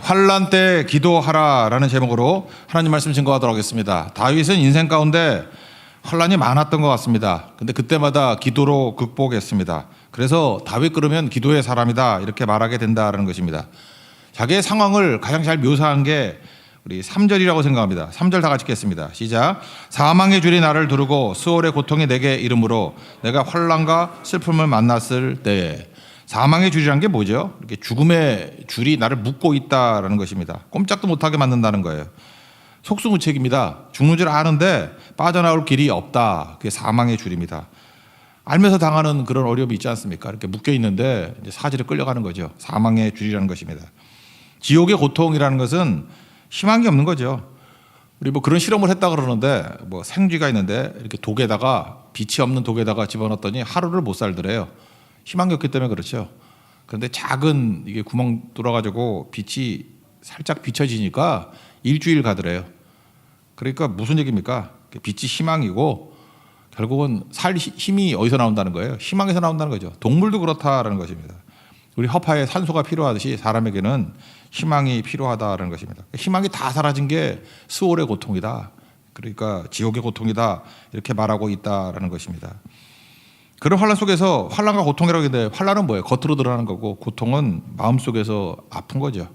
환난 때 기도하라라는 제목으로 하나님 말씀 증거하도록 하겠습니다. 다윗은 인생 가운데 환난이 많았던 것 같습니다. 근데 그때마다 기도로 극복했습니다. 그래서 다윗 그러면 기도의 사람이다 이렇게 말하게 된다라는 것입니다. 자기의 상황을 가장 잘 묘사한 게 우리 3절이라고 생각합니다. 3절 다 같이 읽겠습니다. 시작. 사망의 줄이 나를 두르고 수월의 고통이 내게 이르므로 내가 환난과 슬픔을 만났을 때에. 사망의 줄이란 게 뭐죠? 이렇게 죽음의 줄이 나를 묶고 있다라는 것입니다. 꼼짝도 못하게 만든다는 거예요. 속수무책입니다. 죽는 줄 아는데 빠져나올 길이 없다. 그게 사망의 줄입니다. 알면서 당하는 그런 어려움이 있지 않습니까? 이렇게 묶여 있는데 이제 사지로 끌려가는 거죠. 사망의 줄이라는 것입니다. 지옥의 고통이라는 것은 희망이 없는 거죠. 우리 뭐 그런 실험을 했다 그러는데 뭐 생쥐가 있는데 이렇게 독에다가 빛이 없는 독에다가 집어넣었더니 하루를 못 살더래요. 희망이 없기 때문에 그렇죠. 그런데 작은 이게 구멍 뚫어가지고 빛이 살짝 비춰지니까 일주일 가더래요. 그러니까 무슨 얘기입니까? 빛이 희망이고 결국은 살 힘이 어디서 나온다는 거예요? 희망에서 나온다는 거죠. 동물도 그렇다라는 것입니다. 우리 허파에 산소가 필요하듯이 사람에게는 희망이 필요하다라는 것입니다. 희망이 다 사라진 게 수월의 고통이다. 그러니까 지옥의 고통이다. 이렇게 말하고 있다라는 것입니다. 그런 환난 속에서 환난과 고통이라고 했는데 환난은 뭐예요? 겉으로 드러나는 거고 고통은 마음속에서 아픈 거죠.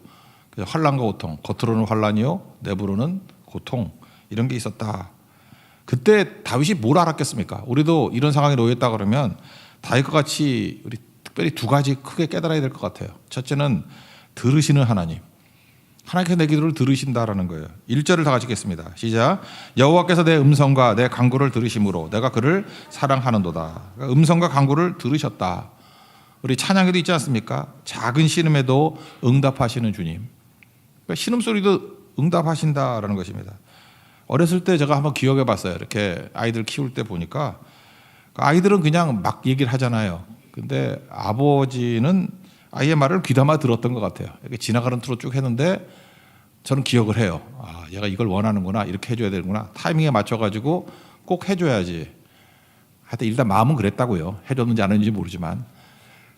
그래서 환난과 고통, 겉으로는 환난이요 내부로는 고통 이런 게 있었다. 그때 다윗이 뭘 알았겠습니까? 우리도 이런 상황에 놓였다 그러면 다윗과 같이 우리 특별히 두 가지 크게 깨달아야 될 것 같아요. 첫째는 들으시는 하나님. 하나님께서 내 기도를 들으신다라는 거예요. 1절을 다 같이 읽겠습니다. 시작. 여호와께서 내 음성과 내 간구를 들으심으로 내가 그를 사랑하는도다. 그러니까 음성과 간구를 들으셨다. 우리 찬양에도 있지 않습니까? 작은 신음에도 응답하시는 주님. 그러니까 신음소리도 응답하신다라는 것입니다. 어렸을 때 제가 한번 기억해 봤어요. 이렇게 아이들 키울 때 보니까 아이들은 그냥 막 얘기를 하잖아요. 근데 아버지는 아이의 말을 귀담아 들었던 것 같아요. 이렇게 지나가는 투로 쭉 했는데 저는 기억을 해요. 아, 얘가 이걸 원하는구나. 이렇게 해줘야 되는구나. 타이밍에 맞춰가지고 꼭 해줘야지. 하여튼 일단 마음은 그랬다고요. 해줬는지 안 했는지 모르지만.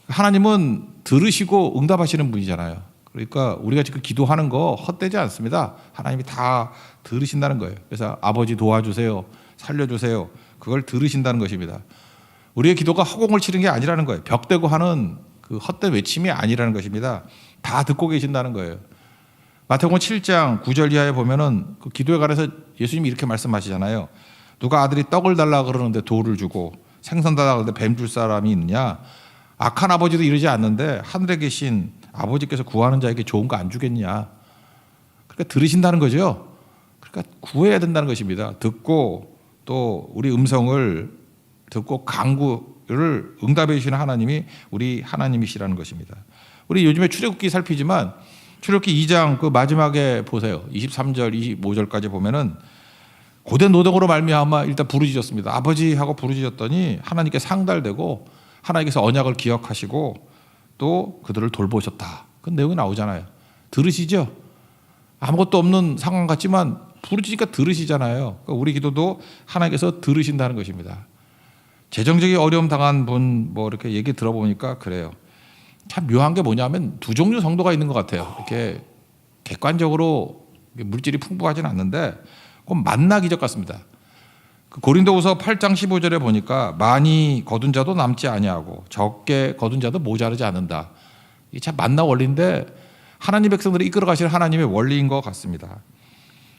하나님은 들으시고 응답하시는 분이잖아요. 그러니까 우리가 지금 기도하는 거 헛되지 않습니다. 하나님이 다 들으신다는 거예요. 그래서 아버지 도와주세요. 살려주세요. 그걸 들으신다는 것입니다. 우리의 기도가 허공을 치는 게 아니라는 거예요. 벽대고 하는 그 헛된 외침이 아니라는 것입니다. 다 듣고 계신다는 거예요. 마태복음 7장 9절 이하에 보면은 그 기도에 관해서 예수님이 이렇게 말씀하시잖아요. 누가 아들이 떡을 달라 그러는데 돌을 주고 생선 달라 그러는데 뱀 줄 사람이 있느냐? 악한 아버지도 이러지 않는데 하늘에 계신 아버지께서 구하는 자에게 좋은 거 안 주겠냐? 그러니까 들으신다는 거죠. 그러니까 구해야 된다는 것입니다. 듣고 또 우리 음성을 듣고 간구를 응답해 주시는 하나님이 우리 하나님이시라는 것입니다. 우리 요즘에 출애굽기 살피지만 출애굽기 2장 그 마지막에 보세요. 23절, 25절까지 보면은 고된 노동으로 말미암아 일단 부르짖었습니다. 아버지 하고 부르짖었더니 하나님께 상달되고 하나님께서 언약을 기억하시고 또 그들을 돌보셨다. 그 내용이 나오잖아요. 들으시죠? 아무것도 없는 상황 같지만 부르짖으니까 들으시잖아요. 그러니까 우리 기도도 하나님께서 들으신다는 것입니다. 재정적인 어려움 당한 분 뭐 이렇게 얘기 들어보니까 그래요. 참 묘한 게 뭐냐면 두 종류 성도가 있는 것 같아요. 이렇게 객관적으로 물질이 풍부하지는 않는데 그건 만나 기적 같습니다. 그 고린도후서 8장 15절에 보니까 많이 거둔 자도 남지 아니하고 적게 거둔 자도 모자르지 않는다. 이게 참 만나 원리인데 하나님 백성들이 이끌어 가실 하나님의 원리인 것 같습니다.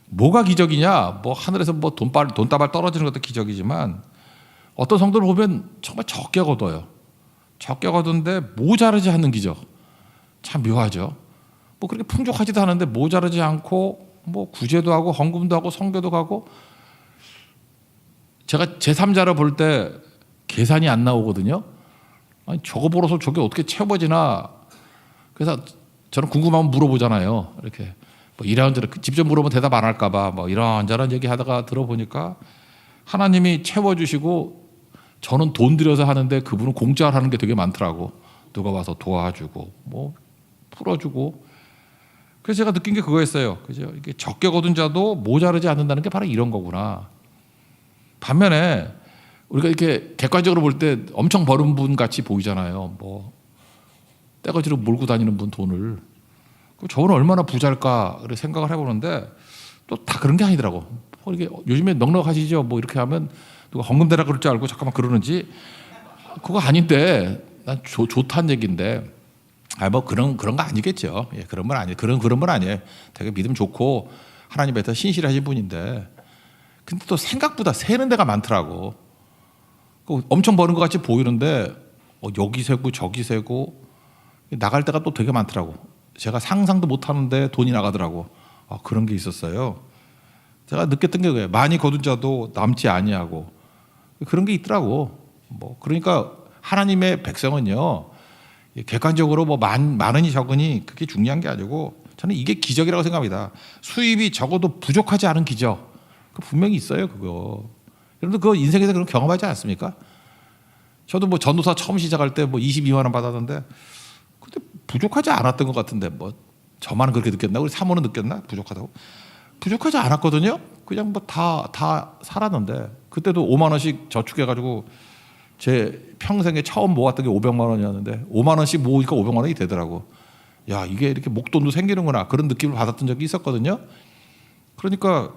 뭐가 기적이냐? 뭐 하늘에서 뭐 돈다발 떨어지는 것도 기적이지만 어떤 성도를 보면 정말 적게 거둬요. 적게 거두는데 모자르지 않는 기적. 참 묘하죠. 뭐 그렇게 풍족하지도 않은데 모자르지 않고 뭐 구제도 하고 헌금도 하고 성교도 가고 제가 제3자로 볼 때 계산이 안 나오거든요. 아니 저거 벌어서 저게 어떻게 채워지나. 그래서 저는 궁금하면 물어보잖아요. 이렇게 뭐 이런저런 직접 물어보면 대답 안 할까 봐 뭐 이런저런 얘기하다가 들어보니까 하나님이 채워주시고 저는 돈 들여서 하는데 그분은 공짜로 하는 게 되게 많더라고. 누가 와서 도와주고 뭐 풀어주고. 그래서 제가 느낀 게 그거였어요. 그죠? 이게 적게 거둔 자도 모자르지 않는다는 게 바로 이런 거구나. 반면에 우리가 이렇게 객관적으로 볼 때 엄청 버는 분 같이 보이잖아요. 뭐 떼거지로 몰고 다니는 분 돈을. 저는 얼마나 부자일까 생각을 해보는데 또 다 그런 게 아니더라고. 이게 요즘에 넉넉하시죠? 뭐 이렇게 하면 누가 헌금대라 그럴 줄 알고 잠깐만 그러는지 그거 아닌데 난 좋다는 얘기인데 뭐 그런 거 아니겠죠. 예, 그런 건 아니에요. 그런 건 아니에요. 되게 믿음 좋고 하나님에 더 신실하신 분인데 근데 또 생각보다 새는 데가 많더라고. 엄청 버는 것 같이 보이는데 여기 세고 저기 세고 나갈 때가 또 되게 많더라고. 제가 상상도 못 하는데 돈이 나가더라고. 그런 게 있었어요. 제가 느꼈던 게 그래요. 많이 거둔 자도 남지 아니하고 그런 게 있더라고. 뭐 그러니까 하나님의 백성은요. 객관적으로 뭐 많으니 적으니 그게 중요한 게 아니고 저는 이게 기적이라고 생각합니다. 수입이 적어도 부족하지 않은 기적. 분명히 있어요, 그거. 여러분들 그거 인생에서 그런 경험하지 않습니까? 저도 뭐 전도사 처음 시작할 때 뭐 22만 원 받았는데 그때 부족하지 않았던 것 같은데 뭐 저만 그렇게 느꼈나? 우리 사모는 느꼈나? 부족하다고? 부족하지 않았거든요. 그냥 뭐 다 살았는데 그때도 5만 원씩 저축해가지고 제 평생에 처음 모았던 게 500만 원이었는데 5만 원씩 모으니까 500만 원이 되더라고. 야, 이게 이렇게 목돈도 생기는구나. 그런 느낌을 받았던 적이 있었거든요. 그러니까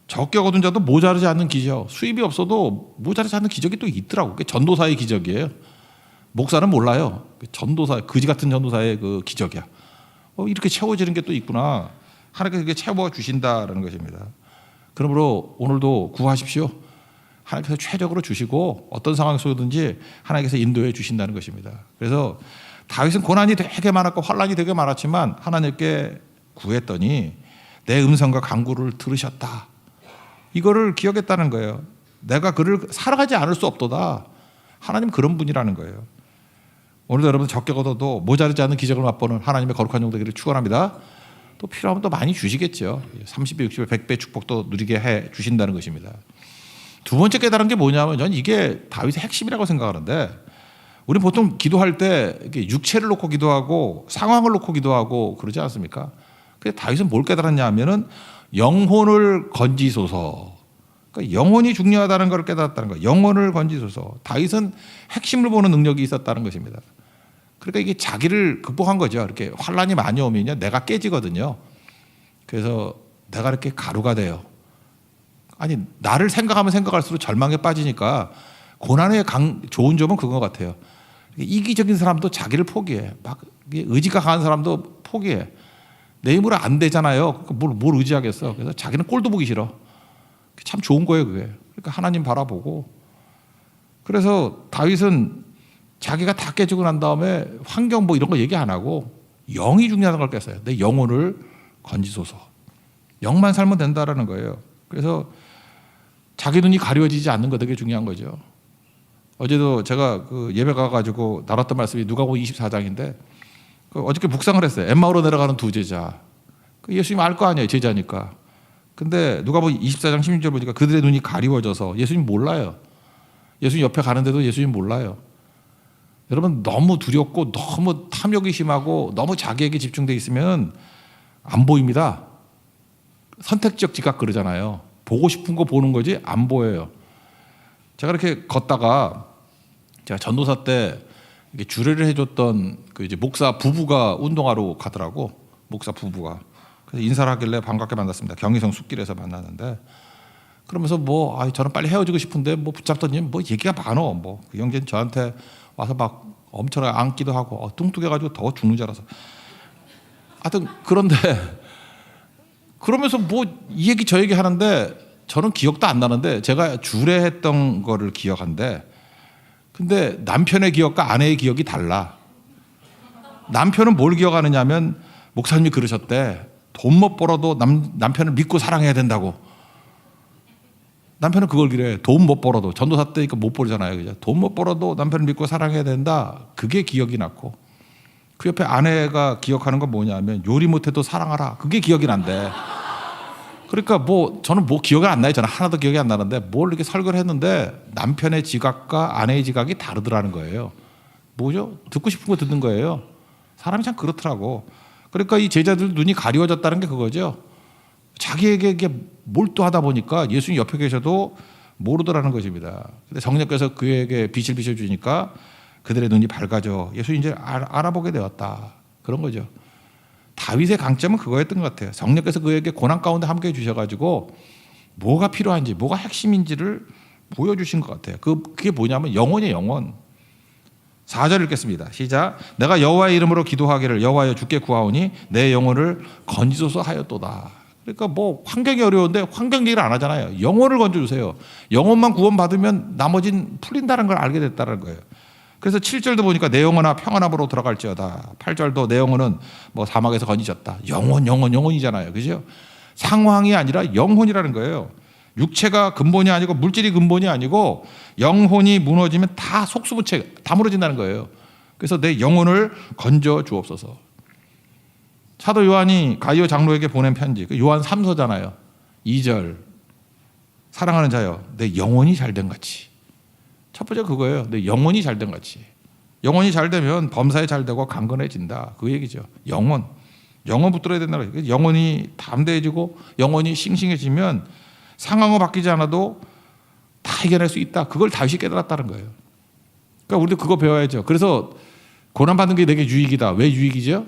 적게 거둔 자도 모자르지 않는 기적. 수입이 없어도 모자르지 않는 기적이 또 있더라고. 그게 전도사의 기적이에요. 목사는 몰라요. 전도사, 그지 같은 전도사의 그 기적이야. 이렇게 채워지는 게 또 있구나. 하나님께서 이렇게 채워 주신다라는 것입니다. 그러므로 오늘도 구하십시오. 하나님께서 최적으로 주시고 어떤 상황 속이든지 하나님께서 인도해 주신다는 것입니다. 그래서 다윗은 고난이 되게 많았고 환난이 되게 많았지만 하나님께 구했더니 내 음성과 간구를 들으셨다. 이거를 기억했다는 거예요. 내가 그를 살아가지 않을 수 없도다. 하나님 그런 분이라는 거예요. 오늘도 여러분 적게 얻어도 모자르지 않는 기적을 맛보는 하나님의 거룩한 종 되기를 축원합니다. 또 필요하면 또 많이 주시겠죠. 30배, 60배, 100배 축복도 누리게 해 주신다는 것입니다. 두 번째 깨달은 게 뭐냐면 저는 이게 다윗의 핵심이라고 생각하는데 우리 보통 기도할 때 육체를 놓고 기도하고 상황을 놓고 기도하고 그러지 않습니까? 근데 다윗은 뭘 깨달았냐 하면은 영혼을 건지소서. 그러니까 영혼이 중요하다는 걸 깨달았다는 거예요. 영혼을 건지소서. 다윗은 핵심을 보는 능력이 있었다는 것입니다. 그러니까 이게 자기를 극복한 거죠. 이렇게 환란이 많이 오면요, 내가 깨지거든요. 그래서 내가 이렇게 가루가 돼요. 아니 나를 생각하면 생각할수록 절망에 빠지니까 고난의 좋은 점은 그거 같아요. 이기적인 사람도 자기를 포기해. 막 의지가 강한 사람도 포기해. 내 힘으로 안 되잖아요. 뭘 의지하겠어. 그래서 자기는 꼴도 보기 싫어. 참 좋은 거예요, 그게. 그러니까 하나님 바라보고. 그래서 다윗은 자기가 다 깨지고 난 다음에 환경 뭐 이런 거 얘기 안 하고 영이 중요하다는 걸 깼어요. 내 영혼을 건지소서. 영만 살면 된다라는 거예요. 그래서 자기 눈이 가려지지 않는 거 되게 중요한 거죠. 어제도 제가 그 예배 가가지고 나눴던 말씀이 누가복음 24장인데 어저께 묵상을 했어요. 엠마오로 내려가는 두 제자. 예수님 알 거 아니에요, 제자니까. 근데 누가복음 24장 16절 보니까 그들의 눈이 가리워져서 예수님 몰라요. 예수님 옆에 가는데도 예수님 몰라요. 여러분 너무 두렵고 너무 탐욕이 심하고 너무 자기에게 집중돼 있으면 안 보입니다. 선택적 지각 그러잖아요. 보고 싶은 거 보는 거지 안 보여요. 제가 이렇게 걷다가 제가 전도사 때 주례를 해줬던 그 이제 목사 부부가 운동하러 가더라고. 목사 부부가. 그래서 인사를 하길래 반갑게 만났습니다. 경의성 숲길에서 만났는데 그러면서 저는 빨리 헤어지고 싶은데 붙잡더니 얘기가 많어. 그 형제는 저한테 와서 막 엄청나게 안기도 하고 뚱뚱해가지고 더 죽는 줄 알아서. 하여튼 그런데 그러면서 이 얘기 저 얘기 하는데 저는 기억도 안 나는데 제가 주례했던 거를 기억한데 근데 남편의 기억과 아내의 기억이 달라. 남편은 뭘 기억하느냐면 목사님이 그러셨대. 돈 못 벌어도 남편을 믿고 사랑해야 된다고. 남편은 그걸 그래. 돈 못 벌어도. 전도사 때니까 못 벌잖아요. 그죠? 돈 못 벌어도 남편을 믿고 사랑해야 된다. 그게 기억이 났고 그 옆에 아내가 기억하는 건 뭐냐면 요리 못해도 사랑하라. 그게 기억이 난대. 그러니까 저는 기억이 안 나요. 저는 하나도 기억이 안 나는데 뭘 이렇게 설교를 했는데 남편의 지각과 아내의 지각이 다르더라는 거예요. 뭐죠? 듣고 싶은 거 듣는 거예요. 사람이 참 그렇더라고. 그러니까 이 제자들 눈이 가리워졌다는 게 그거죠. 자기에게 이게 몰두하다 보니까 예수님 옆에 계셔도 모르더라는 것입니다. 근데 성령께서 그에게 빛을 비춰주니까 그들의 눈이 밝아져 예수 이제 알아보게 되었다. 그런 거죠. 다윗의 강점은 그거였던 것 같아요. 성령께서 그에게 고난 가운데 함께 주셔가지고 뭐가 필요한지, 뭐가 핵심인지를 보여주신 것 같아요. 그게 뭐냐면 영혼이에요, 영혼. 4절 읽겠습니다. 시작. 내가 여호와의 이름으로 기도하기를 여호와여 주께 구하오니 내 영혼을 건지소서 하였도다. 그러니까 뭐 환경이 어려운데 환경 얘기를 안 하잖아요. 영혼을 건져주세요. 영혼만 구원받으면 나머진 풀린다는 걸 알게 됐다는 거예요. 그래서 7절도 보니까 내 영혼아 평안함으로 들어갈지어다. 8절도 내 영혼은 뭐 사막에서 건지졌다. 영혼이잖아요. 그죠? 상황이 아니라 영혼이라는 거예요. 육체가 근본이 아니고 물질이 근본이 아니고 영혼이 무너지면 다 속수무책 다 무너진다는 거예요. 그래서 내 영혼을 건져 주옵소서. 사도 요한이 가이오 장로에게 보낸 편지, 요한 3서잖아요. 2절 사랑하는 자여 내 영혼이 잘된 같이. 첫 번째 그거예요. 내 영혼이 잘된 같이. 영혼이 잘되면 범사에 잘되고 강건해진다. 그 얘기죠. 영혼 붙들어야 된다는 거예요. 영혼이 담대해지고 영혼이 싱싱해지면 상황은 바뀌지 않아도 다 이겨낼 수 있다. 그걸 다윗이 깨달았다는 거예요. 그러니까 우리도 그거 배워야죠. 그래서 고난받는 게 내게 유익이다. 왜 유익이죠?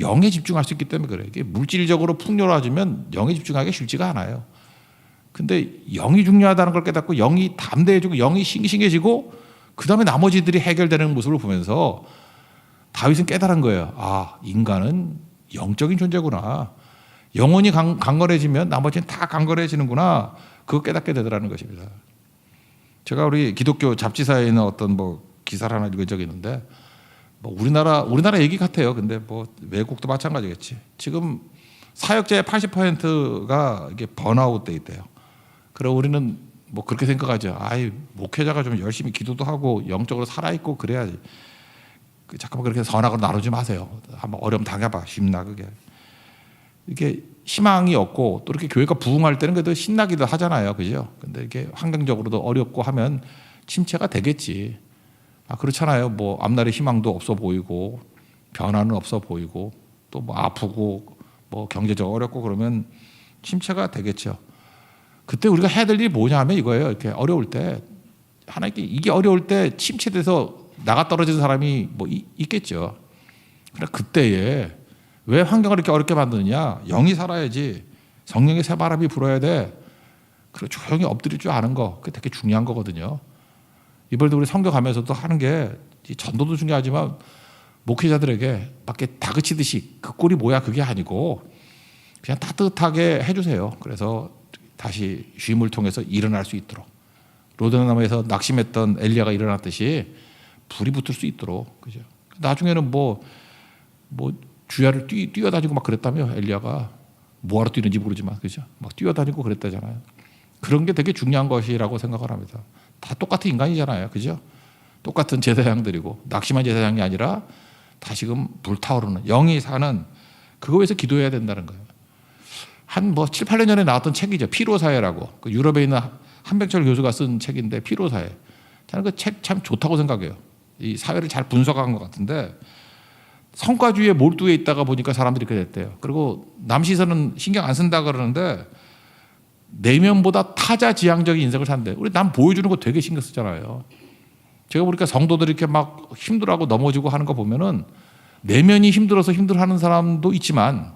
영에 집중할 수 있기 때문에 그래요. 이게 물질적으로 풍요로워지면 영에 집중하기 쉽지가 않아요. 근데 영이 중요하다는 걸 깨닫고 영이 담대해지고 영이 싱싱해지고 그 다음에 나머지들이 해결되는 모습을 보면서 다윗은 깨달은 거예요. 아, 인간은 영적인 존재구나. 영혼이 강건해지면 나머지는 다 강건해지는구나. 그거 깨닫게 되더라는 것입니다. 제가 우리 기독교 잡지사에 있는 어떤 뭐 기사를 하나 읽은 적이 있는데 뭐 우리나라 얘기 같아요. 근데 뭐 외국도 마찬가지겠지. 지금 사역자의 80%가 이게 번아웃 돼 있대요. 그럼 우리는 뭐 그렇게 생각하죠. 아이, 목회자가 좀 열심히 기도도 하고 영적으로 살아있고 그래야지. 잠깐만 그렇게 선악으로 나누지 마세요. 한번 어려움 당해봐. 쉽나 그게. 이게 희망이 없고 또 이렇게 교회가 부흥할 때는 그래도 신나기도 하잖아요. 그죠? 근데 이게 환경적으로도 어렵고 하면 침체가 되겠지. 아, 그렇잖아요. 뭐 앞날에 희망도 없어 보이고 변화는 없어 보이고 또 뭐 아프고 뭐 경제적 어렵고 그러면 침체가 되겠죠. 그때 우리가 해야 될 일이 뭐냐 하면 이거예요. 이렇게 어려울 때 하나님께 이게 어려울 때 침체돼서 나가 떨어지는 사람이 뭐 있겠죠. 그러나 그때에 왜 환경을 이렇게 어렵게 만드느냐? 영이 살아야지. 성령의 새바람이 불어야 돼. 그리고 조용히 엎드릴 줄 아는 거. 그게 되게 중요한 거거든요. 이번에도 우리 선교 가면서도 하는 게 전도도 중요하지만 목회자들에게 밖에 다그치듯이 그 꼴이 뭐야 그게 아니고 그냥 따뜻하게 해주세요. 그래서 다시 쉼을 통해서 일어날 수 있도록 로드나무에서 낙심했던 엘리야가 일어났듯이 불이 붙을 수 있도록 그죠? 나중에는 뭐 주야를 뛰어다니고 막 그랬다며 엘리야가 뭐하러 뛰는지 모르지만 그죠? 막 뛰어다니고 그랬다잖아요. 그런 게 되게 중요한 것이라고 생각을 합니다. 다 똑같은 인간이잖아요, 그죠? 똑같은 제사장들이고 낙심한 제사장이 아니라 다시금 불타오르는 영이 사는 그거 위해서 기도해야 된다는 거예요. 한 뭐 7, 8년 전에 나왔던 책이죠. 피로사회라고. 그 유럽에 있는 한백철 교수가 쓴 책인데 피로사회. 저는 그 책 참 좋다고 생각해요. 이 사회를 잘 분석한 것 같은데 성과주의에 몰두해 있다가 보니까 사람들이 그렇게 됐대요. 그리고 남 시선은 신경 안 쓴다 그러는데 내면보다 타자 지향적인 인생을 산대. 우리 남 보여주는 거 되게 신경 쓰잖아요. 제가 보니까 성도들이 이렇게 막 힘들어하고 넘어지고 하는 거 보면은 내면이 힘들어서 힘들어하는 사람도 있지만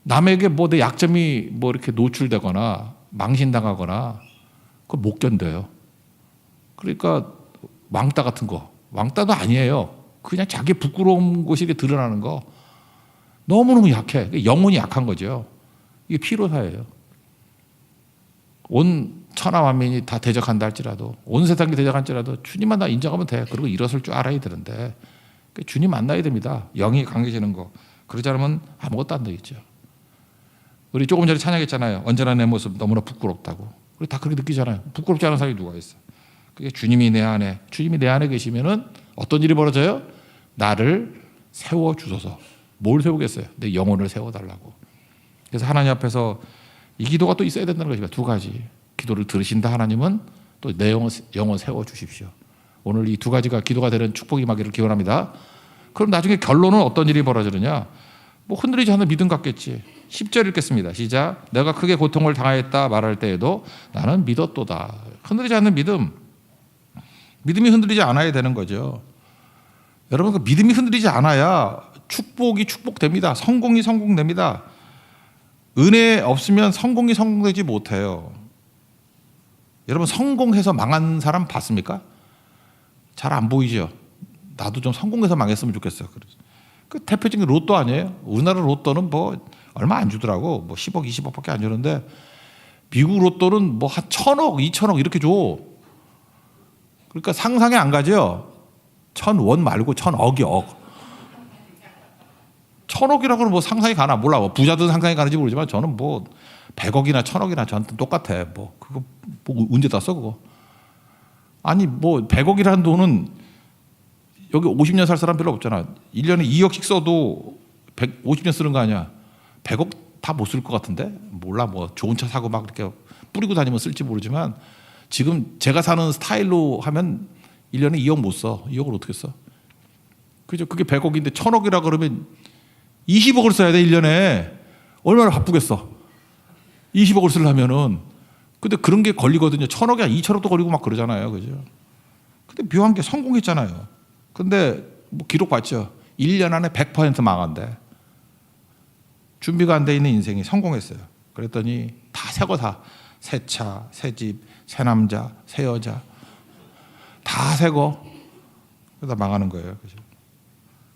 남에게 뭐 내 약점이 뭐 이렇게 노출되거나 망신당하거나 그걸 못 견뎌요. 그러니까 왕따 같은 거. 왕따도 아니에요. 그냥 자기 부끄러운 곳이 이렇게 드러나는 거. 너무너무 약해. 영혼이 약한 거죠. 이게 피로사예요. 온 천하 만민이 다 대적한다 할지라도 온 세상이 대적할지라도 주님만 나 인정하면 돼. 그리고 일어설 줄 알아야 되는데 주님 만나야 됩니다. 영이 강해지는 거. 그러지 않으면 아무것도 안 되겠죠. 우리 조금 전에 찬양했잖아요. 언제나 내 모습 너무나 부끄럽다고. 우리 다 그렇게 느끼잖아요. 부끄럽지 않은 사람이 누가 있어. 그게 주님이 내 안에 계시면은 어떤 일이 벌어져요? 나를 세워주소서. 뭘 세우겠어요? 내 영혼을 세워달라고. 그래서 하나님 앞에서 이 기도가 또 있어야 된다는 것입니다. 두 가지. 기도를 들으신다 하나님은 또 내 영혼 세워주십시오. 오늘 이 두 가지가 기도가 되는 축복이 임하기를 기원합니다. 그럼 나중에 결론은 어떤 일이 벌어지느냐? 뭐 흔들리지 않는 믿음 같겠지. 10절 읽겠습니다. 시작. 내가 크게 고통을 당하였다 말할 때에도 나는 믿었도다. 흔들리지 않는 믿음. 믿음이 흔들리지 않아야 되는 거죠. 여러분 그 믿음이 흔들리지 않아야 축복이 축복됩니다. 성공이 성공됩니다. 은혜 없으면 성공이 성공되지 못해요. 여러분 성공해서 망한 사람 봤습니까? 잘 안 보이죠. 나도 좀 성공해서 망했으면 좋겠어요. 그 대표적인 로또 아니에요? 우리나라 로또는 뭐 얼마 안 주더라고. 뭐 10억, 20억밖에 안 주는데 미국 로또는 뭐 한 1,000억, 2,000억 이렇게 줘. 그러니까 상상이 안 가죠. 1,000원 말고 1,000억이 억. 1,000억이라고는 뭐 상상이 가나 몰라. 뭐 부자든 상상이 가는지 모르지만 저는 뭐 100억이나 1,000억이나 저한테 똑같아. 뭐 그거 뭐 언제 다 써 그거. 아니 뭐 100억이라는 돈은 여기 50년 살 사람 별로 없잖아. 1년에 2억씩 써도 50년 쓰는 거 아니야. 100억 다 못 쓸 것 같은데? 몰라. 뭐 좋은 차 사고 막 이렇게 뿌리고 다니면 쓸지 모르지만 지금 제가 사는 스타일로 하면 1년에 2억 못 써. 2억을 어떻게 써? 그죠? 그게 100억인데 1,000억이라 그러면 20억을 써야 돼 1년에. 얼마나 바쁘겠어. 20억을 쓰려면은. 근데 그런 게 걸리거든요. 1,000억이 아니라 2,000억도 걸리고 막 그러잖아요. 그죠? 근데 묘한 게 성공했잖아요. 근데 뭐 기록 봤죠. 1년 안에 100% 망한대. 준비가 안 돼 있는 인생이 성공했어요. 그랬더니 다 새 거 다. 새 차, 새 집, 새 남자, 새 여자. 다 새 거. 그러다 망하는 거예요. 그죠?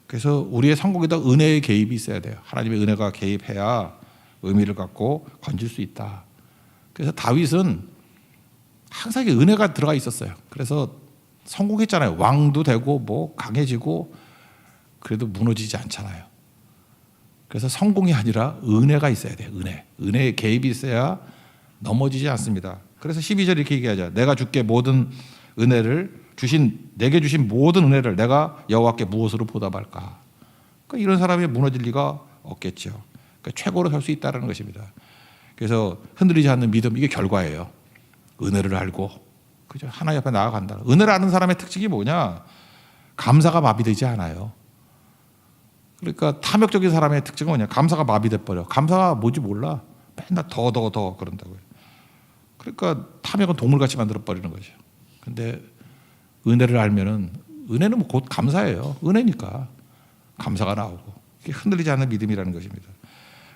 그래서 우리의 성공에다 은혜의 개입이 있어야 돼요. 하나님의 은혜가 개입해야 의미를 갖고 건질 수 있다. 그래서 다윗은 항상 은혜가 들어가 있었어요. 그래서 성공했잖아요. 왕도 되고 뭐 강해지고 그래도 무너지지 않잖아요. 그래서 성공이 아니라 은혜가 있어야 돼요. 은혜의 개입이 있어야 넘어지지 않습니다. 그래서 12절 이렇게 얘기하죠. 내가 주께 모든 은혜를 내게 주신 모든 은혜를 내가 여호와께 무엇으로 보답할까? 그러니까 이런 사람이 무너질 리가 없겠죠. 그러니까 최고로 살 수 있다는 것입니다. 그래서 흔들리지 않는 믿음, 이게 결과예요. 은혜를 알고, 그죠? 하나님 앞에 나아간다. 은혜를 아는 사람의 특징이 뭐냐? 감사가 마비되지 않아요. 그러니까 탐욕적인 사람의 특징은 뭐냐? 감사가 마비돼 버려. 감사가 뭔지 몰라. 맨날 더 그런다고요. 그러니까 탐욕은 동물같이 만들어 버리는 거죠. 근데 은혜를 알면은, 은혜는 뭐 곧 감사예요. 은혜니까 감사가 나오고, 이게 흔들리지 않는 믿음이라는 것입니다.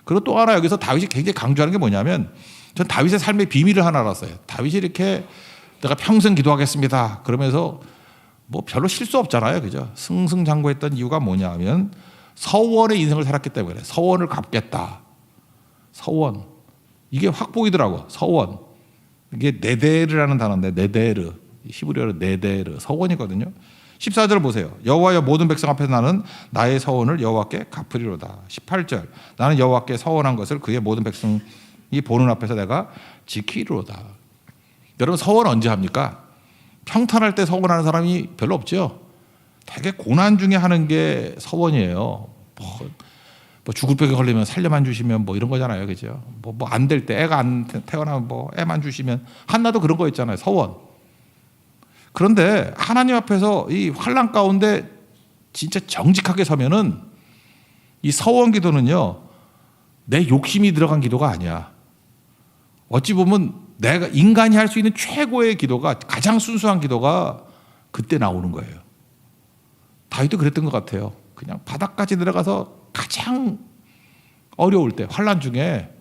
그리고 또 하나 여기서 다윗이 굉장히 강조하는 게 뭐냐면, 전 다윗의 삶의 비밀을 하나 알았어요. 다윗이 이렇게 내가 평생 기도하겠습니다 그러면서 뭐 별로 실수 없잖아요. 그죠? 승승장구했던 이유가 뭐냐면 서원의 인생을 살았기 때문에 그래. 서원을 갚겠다. 서원. 이게 확 보이더라고. 서원. 이게 네데르라는 단어인데, 네데르. 히브리어로 네데르. 서원이거든요. 14절 보세요. 여호와여 모든 백성 앞에서 나는 나의 서원을 여호와께 갚으리로다. 18절. 나는 여호와께 서원한 것을 그의 모든 백성이 보는 앞에서 내가 지키리로다. 여러분 서원 언제 합니까? 평탄할 때 서원하는 사람이 별로 없죠. 되게 고난 중에 하는 게 서원이에요. 뭐 죽을 병에 걸리면 살려만 주시면 뭐 이런 거잖아요. 그죠? 뭐 안 될 때 애가 안 태어나면 뭐 애만 주시면 한나도 그런 거 있잖아요. 서원. 그런데 하나님 앞에서 이 환난 가운데 진짜 정직하게 서면은 이 서원 기도는요, 내 욕심이 들어간 기도가 아니야. 어찌 보면 내가 인간이 할 수 있는 최고의 기도가, 가장 순수한 기도가 그때 나오는 거예요. 다윗도 그랬던 것 같아요. 그냥 바닥까지 내려가서 가장 어려울 때, 환난 중에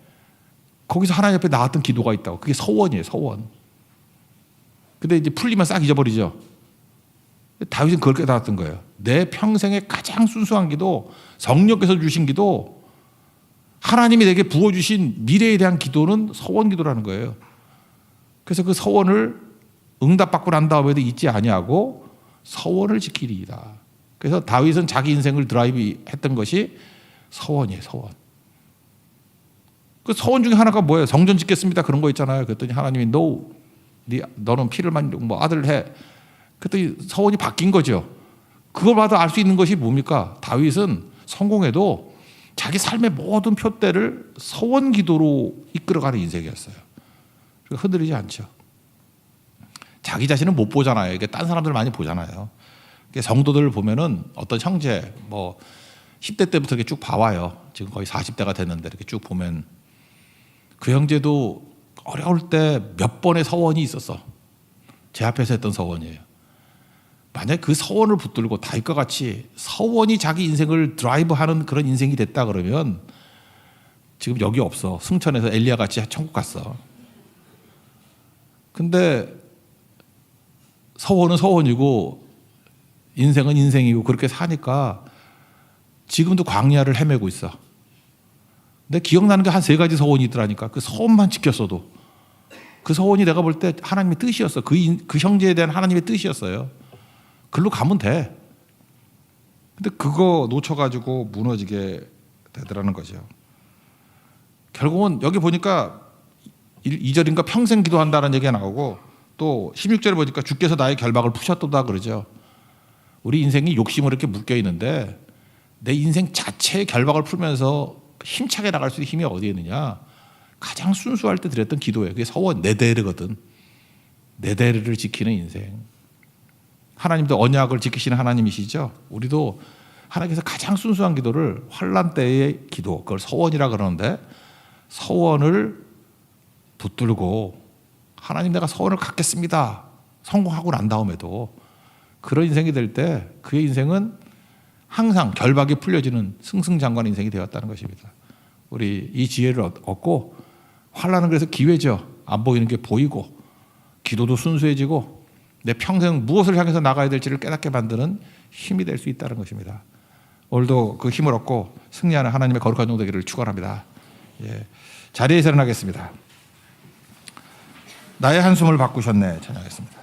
거기서 하나님 앞에 나왔던 기도가 있다고. 그게 서원이에요. 서원. 근데 이제 풀리면 싹 잊어버리죠. 다윗은 그걸 깨달았던 거예요. 내 평생의 가장 순수한 기도, 성령께서 주신 기도, 하나님이 내게 부어주신 미래에 대한 기도는 서원 기도라는 거예요. 그래서 그 서원을 응답받고 난 다음에도 잊지 아니하고 서원을 지키리이다. 그래서 다윗은 자기 인생을 드라이브 했던 것이 서원이에요. 서원. 그 서원 중에 하나가 뭐예요? 성전 짓겠습니다. 그런 거 있잖아요. 그랬더니 하나님이 너는 피를 만지고 뭐 아들 해. 그랬더니 서원이 바뀐 거죠. 그걸 봐도 알 수 있는 것이 뭡니까? 다윗은 성공해도 자기 삶의 모든 표대를 서원 기도로 이끌어가는 인생이었어요. 흔들리지 않죠. 자기 자신은 못 보잖아요. 이게 딴 사람들 많이 보잖아요. 성도들 보면은 어떤 형제 뭐 10대 때부터 이렇게 쭉 봐와요. 지금 거의 40대가 됐는데 이렇게 쭉 보면 그 형제도 어려울 때 몇 번의 서원이 있었어. 제 앞에서 했던 서원이에요. 만약에 그 서원을 붙들고 다윗과 같이 서원이 자기 인생을 드라이브하는 그런 인생이 됐다 그러면 지금 여기 없어. 승천에서 엘리야 같이 천국 갔어. 근데 서원은 서원이고 인생은 인생이고 그렇게 사니까 지금도 광야를 헤매고 있어. 근데 기억나는 게 한 3가지 서원이 있더라니까. 그 서원만 지켰어도 그 서원이 내가 볼 때 하나님의 뜻이었어. 그 형제에 대한 하나님의 뜻이었어요. 글로 가면 돼. 근데 그거 놓쳐가지고 무너지게 되더라는 거죠. 결국은 여기 보니까 2절인가 평생 기도한다는 얘기가 나오고 또 16절에 보니까 주께서 나의 결박을 푸셨도다 그러죠. 우리 인생이 욕심으로 이렇게 묶여 있는데 내 인생 자체의 결박을 풀면서 힘차게 나갈 수 있는 힘이 어디에 있느냐. 가장 순수할 때 드렸던 기도예요. 그게 서원 네데르거든. 네데르를 지키는 인생. 하나님도 언약을 지키시는 하나님이시죠. 우리도 하나님께서 가장 순수한 기도를 환난 때의 기도, 그걸 서원이라 그러는데 서원을 붙들고 하나님 내가 서원을 갖겠습니다. 성공하고 난 다음에도 그런 인생이 될 때 그의 인생은 항상 결박이 풀려지는 승승장구한 인생이 되었다는 것입니다. 우리 이 지혜를 얻고 환난은 그래서 기회죠. 안 보이는 게 보이고 기도도 순수해지고 내 평생 무엇을 향해서 나가야 될지를 깨닫게 만드는 힘이 될 수 있다는 것입니다. 오늘도 그 힘을 얻고 승리하는 하나님의 거룩한 종 되기를 축원합니다. 예. 자리에 일어나겠습니다. 나의 한숨을 바꾸셨네 찬양하겠습니다.